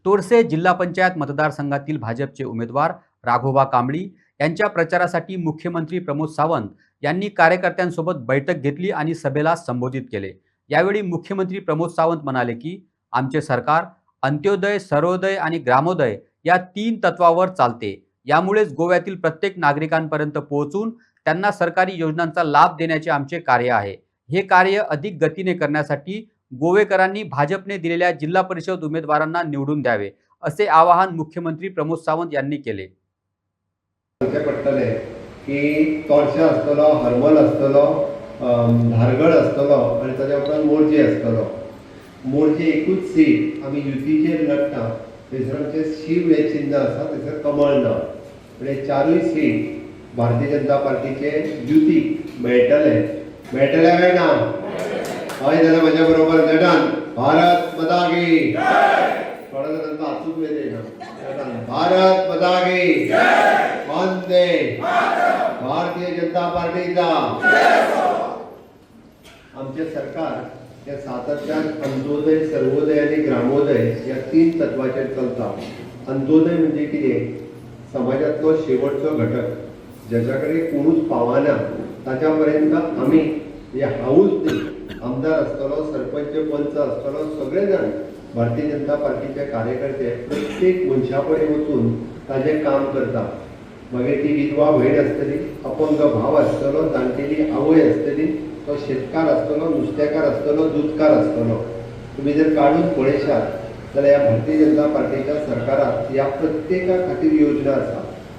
तोरसे जिल्हा पंचायत मतदारसंघातील भाजपचे उमेदवार राघोबा कांबळी यांच्या प्रचारासाठी मुख्यमंत्री प्रमोद सावंत यांनी कार्यकर्त्यांसोबत बैठक घेतली आणि सभेला संबोधित केले। यावेळी मुख्यमंत्री प्रमोद सावंत म्हणाले की आमचे सरकार अंत्योदय, सर्वोदय आणि ग्रामोदय या 3 तत्वावर चालते। यामुळेच गोव्यातील प्रत्येक नागरिकांपर्यंत पोहोचून त्यांना सरकारी योजनांचा लाभ देण्याचे आमचे कार्य आहे। हे कार्य अधिक गतीने करण्यासाठी गोवेकरांनी भाजपने दिलेल्या जिल्हा परिषद उमेदवारांना निवडून द्यावे, असे आवाहन मुख्यमंत्री प्रमोद सावंत यांनी केले। पडटले की तोरशे आसतलो, हरमल आसतलो, धारगड आसतलो आणि ताच्या उपरांत मोरजे आसतलो। मोरजे एकूच सीट आमी युतीचेर लढटा, थंयसर आमचें शिव हें चिन्ह आसा, थंयसर कमळ ना आणि चारूय सीट भारतीय जनता पार्टीचे युतीक मेळटले काय ना? हय जाल्यार म्हज्या बरोबर नटान भारत माता की थोड्या जाणांचो हातूच वेचयना। भारत माता की वंदे भारतीय जनता पार्टीचा आमचे सरकार या सातत्यान अंत्योदय, सर्वोदय आणि ग्रामोदय या 3 तत्वाचेर चलता। अंत्योदय म्हणजे कितें? समाजातलो शेवटचो घटक ज्याच्या कडेन कोणूच पावना ताच्या पर्यंत आमी हाऊस न्ही, आमदार आसतलो, सरपंच, पंच आसतलो, सगळे जाण भारतीय जनता पार्टीचे कार्यकर्ते प्रत्येक मनशा कडेन वचून ताजें काम करता। मागीर ती विधवा भयण आसतली, अपंग भाव आसतलो, जाणटेली आवय आसतली, तो शेतकार आसतलो, नुस्तेकार आसतलो, दूधकार आसतलो। तुम्ही जर काढून पळयशात जाल्यार ह्या भारतीय जनता पार्टीच्या सरकारात ह्या प्रत्येका खातीर योजना आसा।